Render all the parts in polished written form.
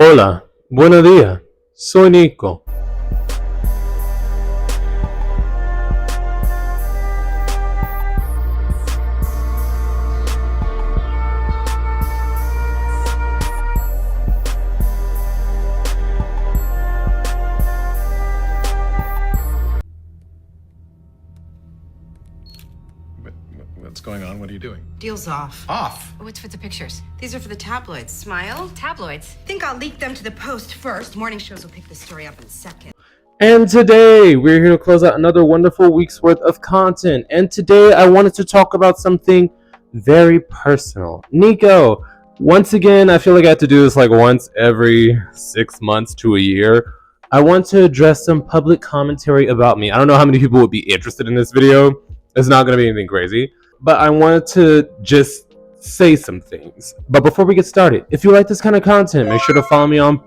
Hola, buenos días, soy Nico. What's going on? What are you doing? Deal's off. Off? What's with the pictures? These are for the tabloids. Smile. Tabloids. Think I'll leak them to the Post first. Morning shows will pick the story up in second. And today, we're here to close out another wonderful week's worth of content. And today, I wanted to talk about something very personal. Nico, once again, I feel like I have to do this like once every 6 months to a year. I want to address some public commentary about me. I don't know how many people would be interested in this video. It's not going to be anything crazy. But I wanted to just say some things. But before we get started, if you like this kind of content, make sure to follow me on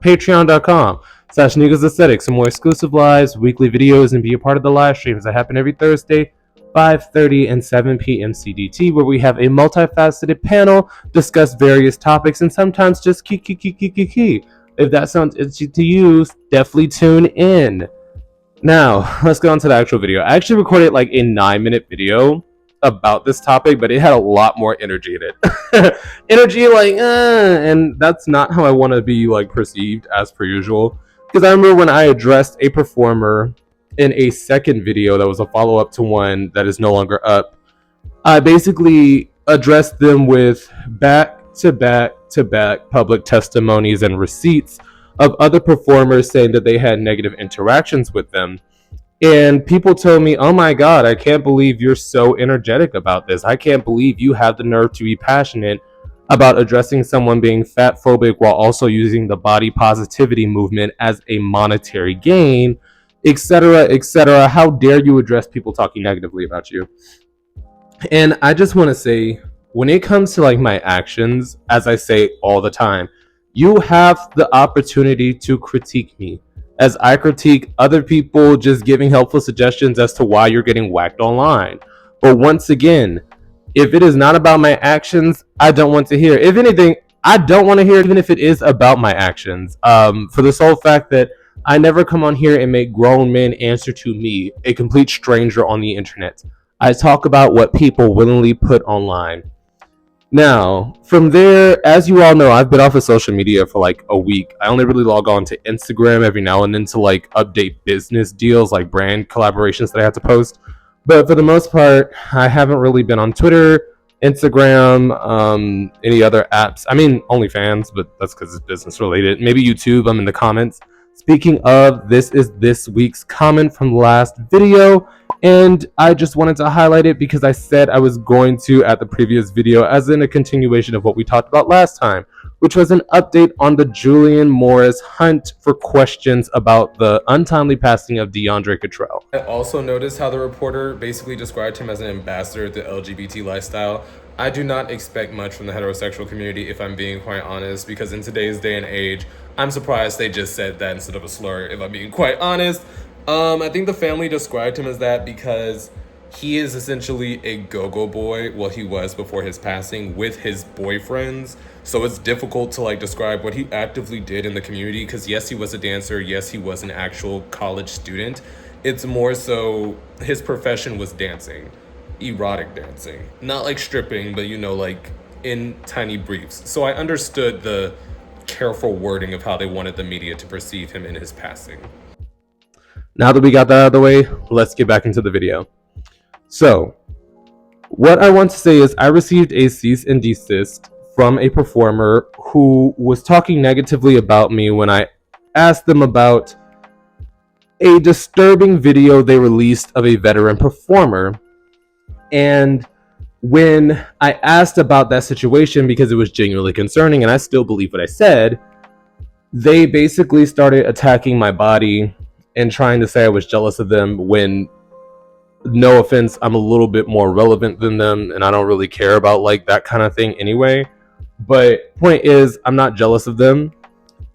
patreon.com/Nicosaesthetics for more exclusive lives, weekly videos, and be a part of the live streams that happen every Thursday, 5:30 and 7 p.m. CDT, where we have a multifaceted panel, discuss various topics, and sometimes just key. If that sounds interesting to you, definitely tune in. Now, let's get on to the actual video. I actually recorded like a 9-minute video about this topic, but it had a lot more energy in it. Energy like, and that's not how I want to be like perceived as per usual. Because I remember when I addressed a performer in a second video that was a follow-up to one that is no longer up, I basically addressed them with back-to-back public testimonies and receipts of other performers saying that they had negative interactions with them. And people told me, oh my God, I can't believe you're so energetic about this. I can't believe you have the nerve to be passionate about addressing someone being fat phobic while also using the body positivity movement as a monetary gain, etc., etc. How dare you address people talking negatively about you? And I just want to say, when it comes to like my actions, as I say all the time, you have the opportunity to critique me, as I critique other people just giving helpful suggestions as to why you're getting whacked online. But once again, if it is not about my actions, I don't want to hear. If anything, I don't want to hear it, even if it is about my actions. For the sole fact that I never come on here and make grown men answer to me, a complete stranger on the internet. I talk about what people willingly put online. Now, from there, as you all know, I've been off of social media for like a week. I only really log on to Instagram every now and then to like update business deals, like brand collaborations that I have to post. But for the most part, I haven't really been on Twitter, Instagram, any other apps. I mean, OnlyFans, but that's because it's business related. Maybe YouTube, I'm in the comments. Speaking of, this is this week's comment from the last video. And I just wanted to highlight it because I said I was going to at the previous video, as in a continuation of what we talked about last time, which was an update on the Julian Morris hunt for questions about the untimely passing of DeAndre Katrell. I also noticed how the reporter basically described him as an ambassador of the LGBT lifestyle. I do not expect much from the heterosexual community, if I'm being quite honest, because in today's day and age, I'm surprised they just said that instead of a slur, if I'm being quite honest. I think the family described him as that because he is essentially a go-go boy, well, he was before his passing, with his boyfriends. So it's difficult to like describe what he actively did in the community because yes, he was a dancer. Yes, he was an actual college student. It's more so his profession was dancing, erotic dancing, not like stripping, but you know, like in tiny briefs. So I understood the careful wording of how they wanted the media to perceive him in his passing. Now that we got that out of the way, let's get back into the video. So, what I want to say is I received a cease and desist from a performer who was talking negatively about me when I asked them about a disturbing video they released of a veteran performer. And when I asked about that situation because it was genuinely concerning, and I still believe what I said, they basically started attacking my body and trying to say I was jealous of them when, no offense, I'm a little bit more relevant than them and I don't really care about like that kind of thing anyway. But point is, I'm not jealous of them.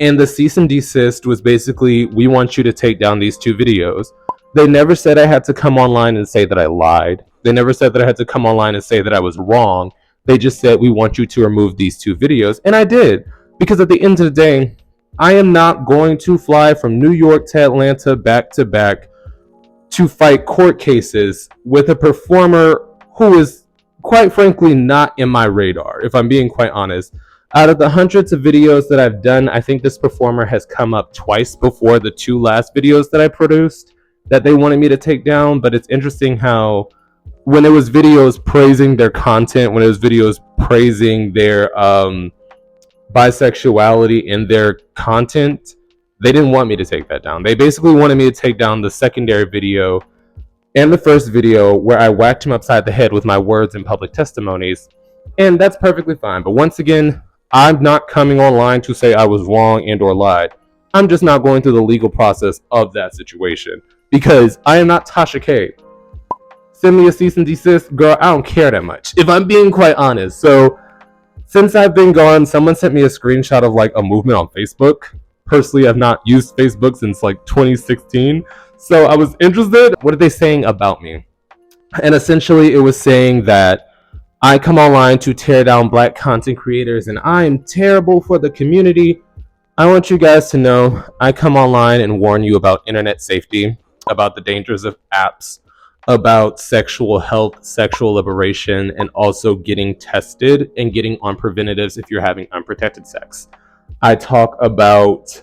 And the cease and desist was basically, we want you to take down these 2 videos. They never said I had to come online and say that I lied. They never said that I had to come online and say that I was wrong. They just said, we want you to remove these 2 videos. And I did. Because at the end of the day, I am not going to fly from New York to Atlanta back to back to fight court cases with a performer who is, quite frankly, not in my radar, if I'm being quite honest. Out of the hundreds of videos that I've done, I think this performer has come up twice before the 2 last videos that I produced that they wanted me to take down. But it's interesting how when it was videos praising their content, when it was videos praising their bisexuality in their content, they didn't want me to take that down. They basically wanted me to take down the secondary video and the first video where I whacked him upside the head with my words in public testimonies. And that's perfectly fine. But once again, I'm not coming online to say I was wrong and or lied. I'm just not going through the legal process of that situation because I am not Tasha K. Send me a cease and desist, girl. I don't care that much, if I'm being quite honest. So since I've been gone, someone sent me a screenshot of like a movement on Facebook. Personally, I've not used Facebook since like 2016. So I was interested. What are they saying about me? And essentially it was saying that I come online to tear down Black content creators and I am terrible for the community. I want you guys to know I come online and warn you about internet safety, about the dangers of apps, about sexual health, sexual liberation, and also getting tested and getting on preventatives if you're having unprotected sex. I talk about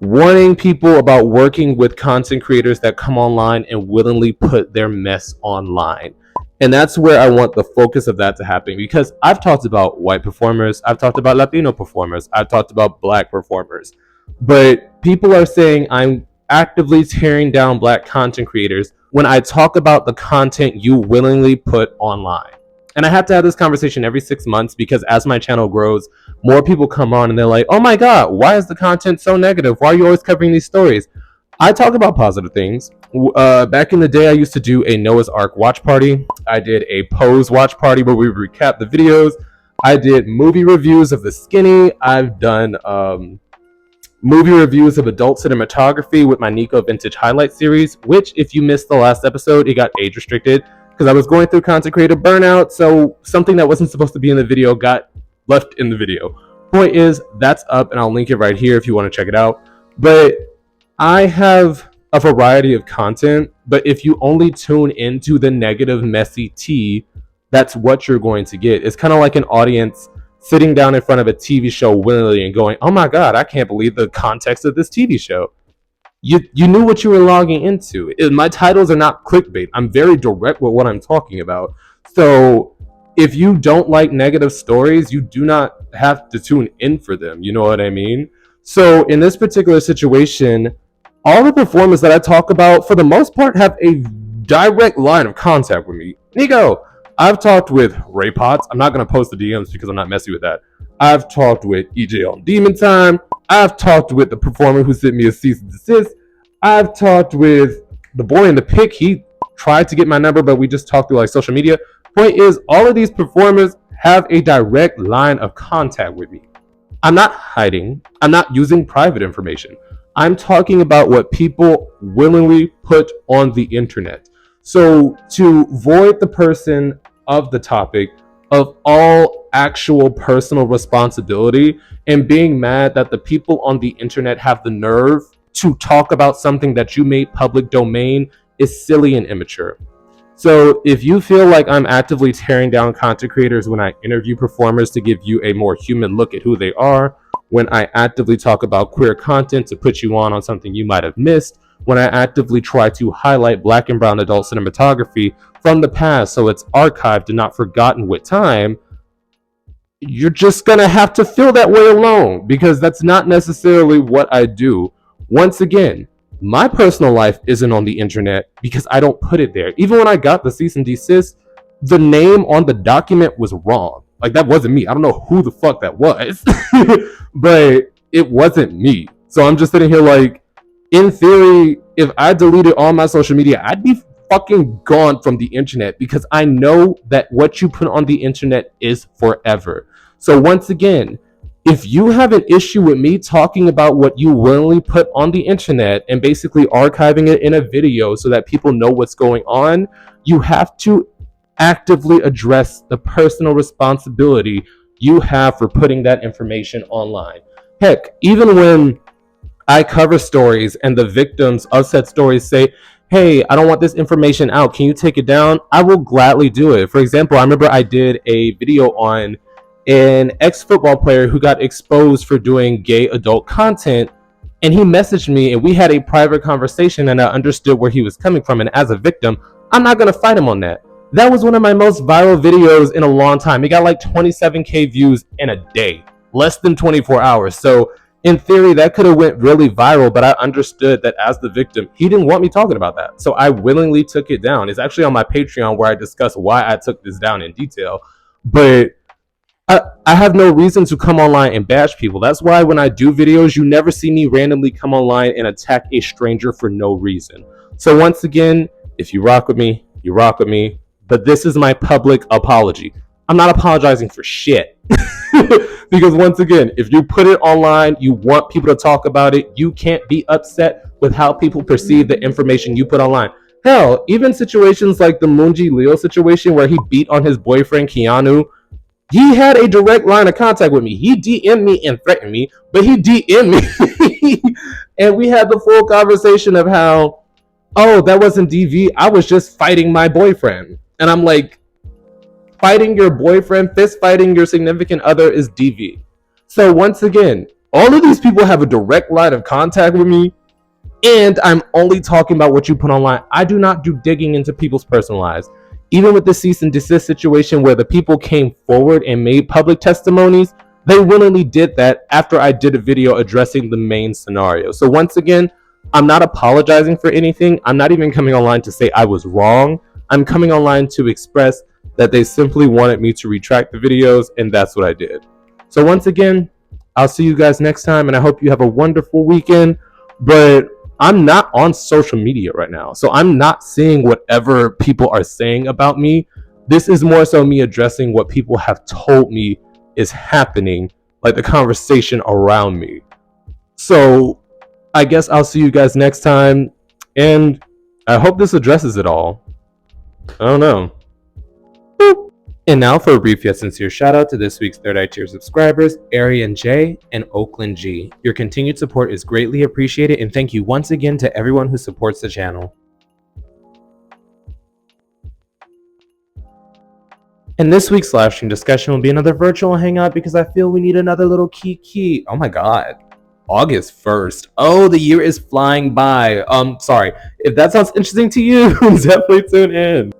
warning people about working with content creators that come online and willingly put their mess online. And that's where I want the focus of that to happen, because I've talked about white performers, I've talked about Latino performers, I've talked about Black performers, but people are saying I'm actively tearing down Black content creators when I talk about the content you willingly put online. And I have to have this conversation every 6 months because as my channel grows, more people come on and they're like, oh my God, why is the content so negative? Why are you always covering these stories? I talk about positive things. Back in the day, I used to do a Noah's Ark watch party. I did a Pose watch party where we recap the videos. I did movie reviews of The Skinny. I've done movie reviews of adult cinematography with my Nico Vintage Highlight series, which if you missed the last episode, it got age restricted because I was going through content creator burnout. So something that wasn't supposed to be in the video got left in the video. Point is, that's up and I'll link it right here if you want to check it out. But I have a variety of content, but if you only tune into the negative, messy tea, that's what you're going to get. It's kind of like an audience sitting down in front of a TV show willingly and going, oh my God, I can't believe the context of this TV show. You knew what you were logging into. My titles are not clickbait. I'm very direct with what I'm talking about. So if you don't like negative stories, you do not have to tune in for them. You know what I mean? So in this particular situation, all the performers that I talk about, for the most part, have a direct line of contact with me. Nico, I've talked with Ray Potts. I'm not going to post the DMs because I'm not messy with that. I've talked with EJ on Demon Time. I've talked with the performer who sent me a cease and desist. I've talked with the boy in the pic. He tried to get my number, but we just talked through like social media. Point is, all of these performers have a direct line of contact with me. I'm not hiding. I'm not using private information. I'm talking about what people willingly put on the internet. So to void the person of the topic of all actual personal responsibility and being mad that the people on the internet have the nerve to talk about something that you made public domain is silly and immature. So if you feel like I'm actively tearing down content creators when I interview performers to give you a more human look at who they are, when I actively talk about queer content to put you on something you might have missed, when I actively try to highlight Black and brown adult cinematography from the past so it's archived and not forgotten with time, you're just gonna have to feel that way alone because that's not necessarily what I do. Once again, my personal life isn't on the internet because I don't put it there. Even when I got the cease and desist, the name on the document was wrong. Like, that wasn't me. I don't know who the fuck that was, but it wasn't me. So I'm just sitting here like, in theory, if I deleted all my social media, I'd be fucking gone from the internet because I know that what you put on the internet is forever. So once again, if you have an issue with me talking about what you willingly put on the internet and basically archiving it in a video so that people know what's going on, you have to actively address the personal responsibility you have for putting that information online. Heck, even when I cover stories and the victims of said stories say, hey, I don't want this information out, can you take it down? I will gladly do it. For example, I remember I did a video on an ex-football player who got exposed for doing gay adult content, and he messaged me and we had a private conversation and I understood where he was coming from, and as a victim, I'm not going to fight him on that. That was one of my most viral videos in a long time. It got like 27K views in a day, less than 24 hours. So in theory, that could have went really viral, but I understood that as the victim, he didn't want me talking about that. So I willingly took it down. It's actually on my Patreon where I discuss why I took this down in detail. But I have no reason to come online and bash people. That's why when I do videos, you never see me randomly come online and attack a stranger for no reason. So once again, if you rock with me, you rock with me. But this is my public apology. I'm not apologizing for shit. Because once again, if you put it online, you want people to talk about it, you can't be upset with how people perceive the information you put online. Hell, even situations like the Moonji Leo situation where he beat on his boyfriend Keanu, he had a direct line of contact with me. He DM'd me and threatened me, but he DM'd me. And we had the full conversation of how, oh, that wasn't DV, I was just fighting my boyfriend. And I'm like, fighting your boyfriend, fist fighting your significant other is DV. So once again, all of these people have a direct line of contact with me, and I'm only talking about what you put online. I do not do digging into people's personal lives. Even with the cease and desist situation where the people came forward and made public testimonies, they willingly did that after I did a video addressing the main scenario. So once again, I'm not apologizing for anything. I'm not even coming online to say I was wrong. I'm coming online to express that they simply wanted me to retract the videos, and that's what I did. So once again, I'll see you guys next time, and I hope you have a wonderful weekend. But I'm not on social media right now, so I'm not seeing whatever people are saying about me. This is more so me addressing what people have told me is happening, like the conversation around me. So I guess I'll see you guys next time, and I hope this addresses it all. I don't know. Boop. And now for a brief yet sincere shout out to this week's Third Eye Tier subscribers, Arian J and Oakland G. Your continued support is greatly appreciated, and thank you once again to everyone who supports the channel. And this week's live stream discussion will be another virtual hangout because I feel we need another little key. Oh my god. August 1st. Oh, the year is flying by. Sorry. If that sounds interesting to you, definitely tune in.